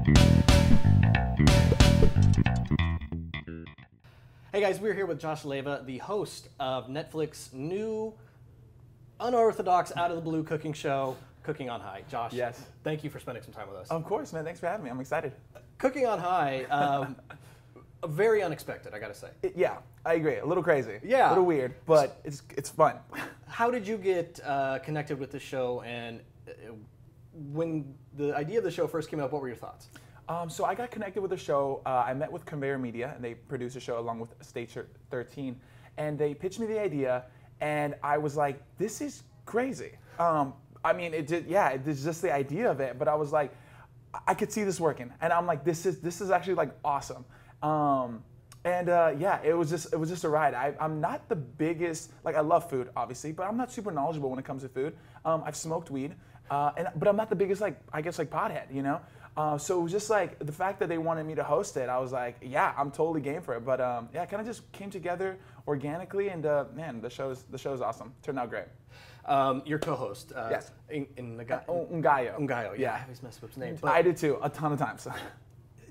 Hey guys, we're here with Josh Leyva, the host of Netflix's new unorthodox, out of the blue cooking show, Cooking on High. Josh, yes, thank you for spending some time with us. Of course, man. Thanks for having me. I'm excited. Cooking on High, very unexpected, I gotta say. Yeah, I agree. A little crazy. Yeah. A little weird, but it's fun. How did you get connected with the show, and when the idea of the show first came up, what were your thoughts? So I got connected with the show. I met with Conveyor Media, and they produce a show along with Stage 13, and they pitched me the idea, and I was like, this is crazy. I mean, it's just the idea of it, but I was like, I could see this working, and I'm like, this is actually like awesome. Yeah, it was just a ride. I'm not the biggest, like, I love food, obviously, but I'm not super knowledgeable when it comes to food. I've smoked weed, but I'm not the biggest, like, I guess, like, pothead, you know? So it was just like the fact that they wanted me to host it, I was like, yeah, I'm totally game for it. But yeah, it kind of just came together organically, and man, the show is awesome. Turned out great. Your co-host, yes, Ungayo. Ungayo, Yeah, I always mess up his name. I did too, a ton of times.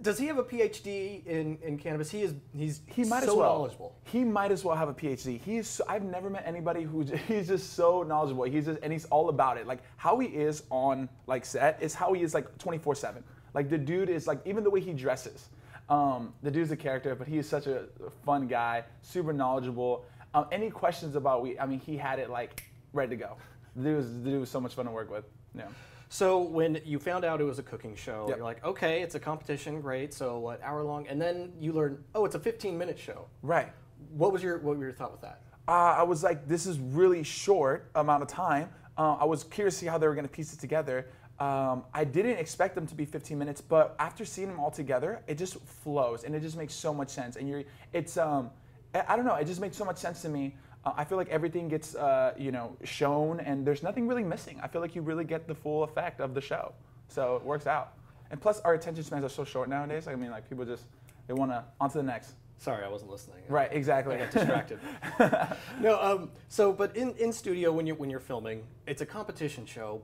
Does he have a PhD in cannabis? He might so as well. Knowledgeable. He might as well have a PhD. I've never met anybody he's just so knowledgeable. And he's all about it. Like how he is on like set is how he is like 24/7. Like the dude is like, even the way he dresses. The dude's a character, but he is such a fun guy, super knowledgeable. Any questions about weed? I mean, he had it like ready to go. The dude was so much fun to work with. Yeah. So when you found out it was a cooking show, yep. You're like, okay, it's a competition, great. So what, hour long? And then you learn, oh, it's a 15-minute show. Right. What was your thought with that? I was like, this is really short amount of time. I was curious to see how they were going to piece it together. I didn't expect them to be 15 minutes, but after seeing them all together, it just flows and it just makes so much sense. And I don't know, it just makes so much sense to me. I feel like everything gets, shown, and there's nothing really missing. I feel like you really get the full effect of the show, so it works out. And plus, our attention spans are so short nowadays. I mean, like people they want to on to the next. Sorry, I wasn't listening. Right, exactly. I got distracted. No, but in studio when you're filming, it's a competition show.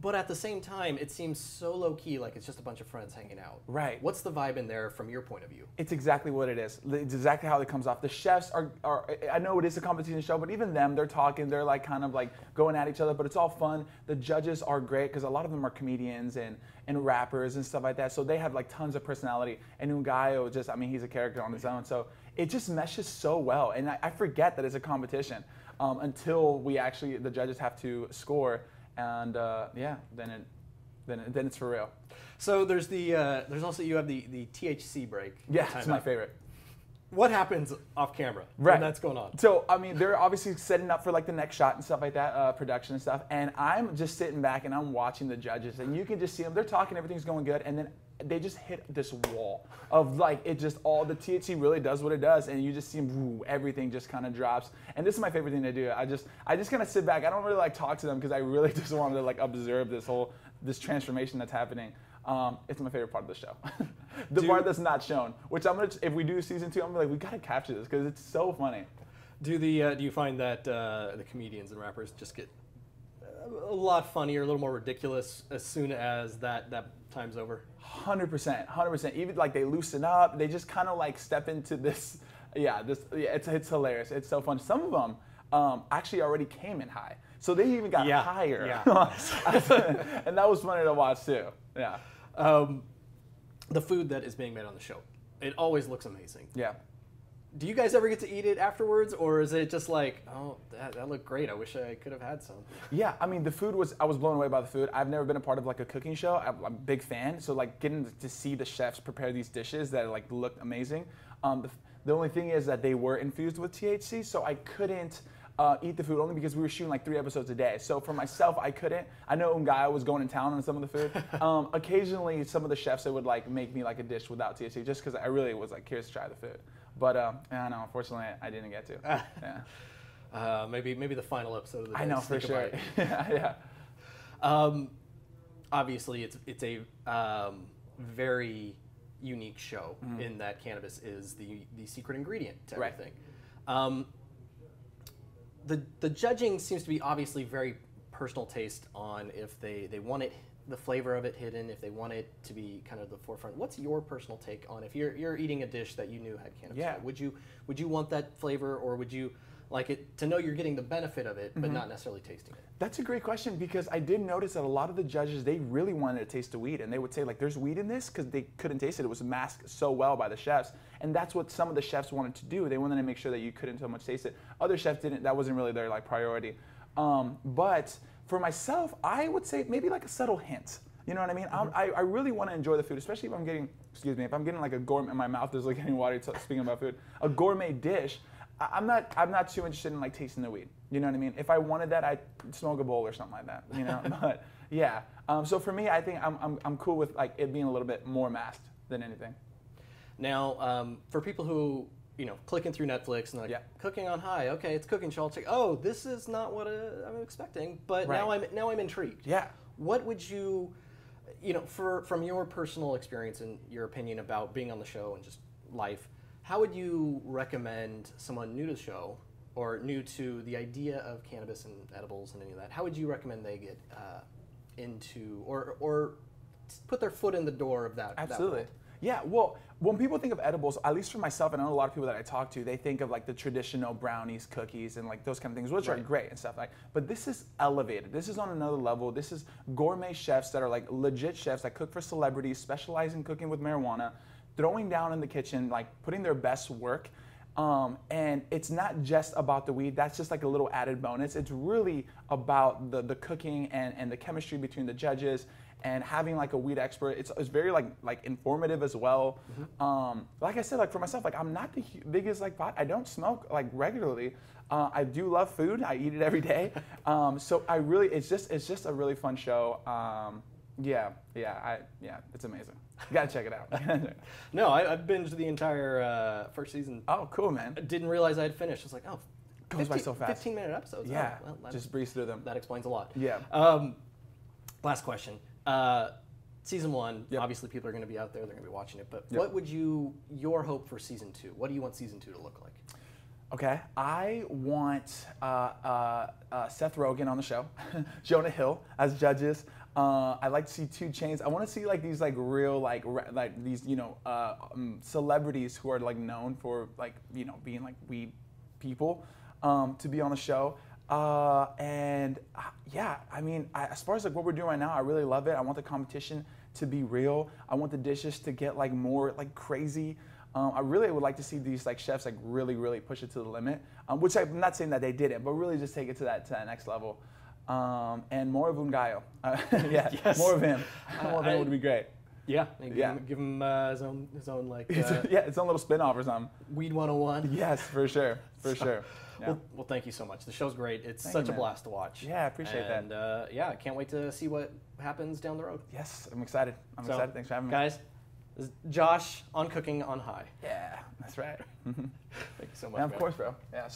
But at the same time, it seems so low-key, like it's just a bunch of friends hanging out. Right. What's the vibe in there from your point of view? It's exactly what it is. It's exactly how it comes off. The chefs are I know it is a competition show, but even them, they're talking, they're like kind of like going at each other, but it's all fun. The judges are great because a lot of them are comedians and rappers and stuff like that, so they have like tons of personality. And Ungayo he's a character on his own, so it just meshes so well. And I forget that it's a competition until the judges have to score. And then it's for real. So there's also you have the THC break. Yeah, it's my favorite. What happens off camera when that's going on? So I mean, they're obviously setting up for like the next shot and stuff like that, production and stuff. And I'm just sitting back and I'm watching the judges, and you can just see them. They're talking, everything's going good, and then they just hit this wall of like all the THC really does what it does, and you just see them, everything just kind of drops. And this is my favorite thing to do. I just kind of sit back. I don't really like talk to them because I really just wanted to like observe this transformation that's happening. It's my favorite part of the show. The part that's not shown, which if we do season 2, I'm like, we gotta capture this because it's so funny. Do you find that the comedians and rappers just get a lot funnier, a little more ridiculous as soon as that time's over? 100%. Even like they loosen up, they just kind of like step into this. It's hilarious. It's so fun. Some of them actually already came in high, so they even got higher. Yeah. And that was funny to watch too. Yeah. The food that is being made on the show, it always looks amazing. Yeah. Do you guys ever get to eat it afterwards, or is it just like, oh, that looked great, I wish I could have had some? Yeah, I mean, I was blown away by the food. I've never been a part of like a cooking show. I'm a big fan, so like getting to see the chefs prepare these dishes that like looked amazing. The only thing is that they were infused with THC, so I couldn't eat the food only because we were shooting like 3 episodes a day. So for myself, I couldn't. I know Ungayo was going to town on some of the food. Occasionally, some of the chefs, they would like make me like a dish without THC just because I really was like curious to try the food. But I know, unfortunately, I didn't get to. Yeah. Maybe the final episode of the day. I know, for sure. Yeah. Obviously, it's a very unique show in that cannabis is the secret ingredient to everything. Right. The judging seems to be obviously very personal taste on if they want it the flavor of it hidden, if they want it to be kind of the forefront. What's your personal take on if you're eating a dish that you knew had cannabis? Yeah. In it? Would you want that flavor, or would you like it to know you're getting the benefit of it, but not necessarily tasting it? That's a great question, because I did notice that a lot of the judges, they really wanted to taste the weed, and they would say like, there's weed in this, because they couldn't taste it. It was masked so well by the chefs, and that's what some of the chefs wanted to do. They wanted to make sure that you couldn't so much taste it. Other chefs didn't. That wasn't really their like priority. But for myself, I would say maybe like a subtle hint. You know what I mean? I really want to enjoy the food, especially if I'm getting, if I'm getting like a gourmet, my mouth is like getting watery speaking about food, a gourmet dish. I'm not too interested in like tasting the weed. You know what I mean? If I wanted that, I'd smoke a bowl or something like that. You know, but yeah. So for me, I think I'm cool with like it being a little bit more masked than anything. Now, for people who clicking through Netflix and like cooking on high, okay, it's cooking show. I'll check. Oh, this is not what I'm expecting, but now I'm intrigued. Yeah. What would you, from your personal experience and your opinion about being on the show and just life, how would you recommend someone new to the show or new to the idea of cannabis and edibles and any of that? How would you recommend they get into or put their foot in the door of that? Absolutely. Yeah, well, when people think of edibles, at least for myself, and I know a lot of people that I talk to, they think of like the traditional brownies, cookies, and like those kind of things, which are great and stuff like. But this is elevated. This is on another level. This is gourmet chefs that are like legit chefs that cook for celebrities, specialize in cooking with marijuana, throwing down in the kitchen, like putting their best work. And it's not just about the weed. That's just like a little added bonus. It's really about the cooking and the chemistry between the judges, and having like a weed expert. It's very like informative as well. Like I said, like for myself, like I'm not the biggest like pot. I don't smoke like regularly. I do love food. I eat it every day. So I really, it's just a really fun show. It's amazing. You gotta check it out. No, I've binged the entire first season. Oh, cool, man. I didn't realize I had finished. It's like, oh, goes by so fast. 15-minute episodes. Yeah, oh, well, just breeze through them. That explains a lot. Yeah. Last question. Season 1, obviously people are going to be out there, they're going to be watching it, but what would your hope for season 2? What do you want season 2 to look like? Okay, I want Seth Rogen on the show, Jonah Hill as judges. I'd like to see 2 Chainz. I want to see like these like real like these celebrities who are like known for like being like weed people to be on the show. I mean, as far as like what we're doing right now, I really love it. I want the competition to be real. I want the dishes to get like more like crazy. I really would like to see these like chefs like really push it to the limit. Which I'm not saying that they didn't, but really just take it to that next level. And more of Ungayo. More of him. More of him would be great. Yeah, give him his own like its own little spin-off or something. Weed 101. Yes, for sure. Yeah. Well, thank you so much. The show's great. It's such a blast to watch. Yeah, I appreciate that. And I can't wait to see what happens down the road. Yes, I'm excited. I'm excited. Thanks for having me. Guys, this is Josh on Cooking on High. Yeah, that's right. Thank you so much. Yeah, of course, bro. Yeah.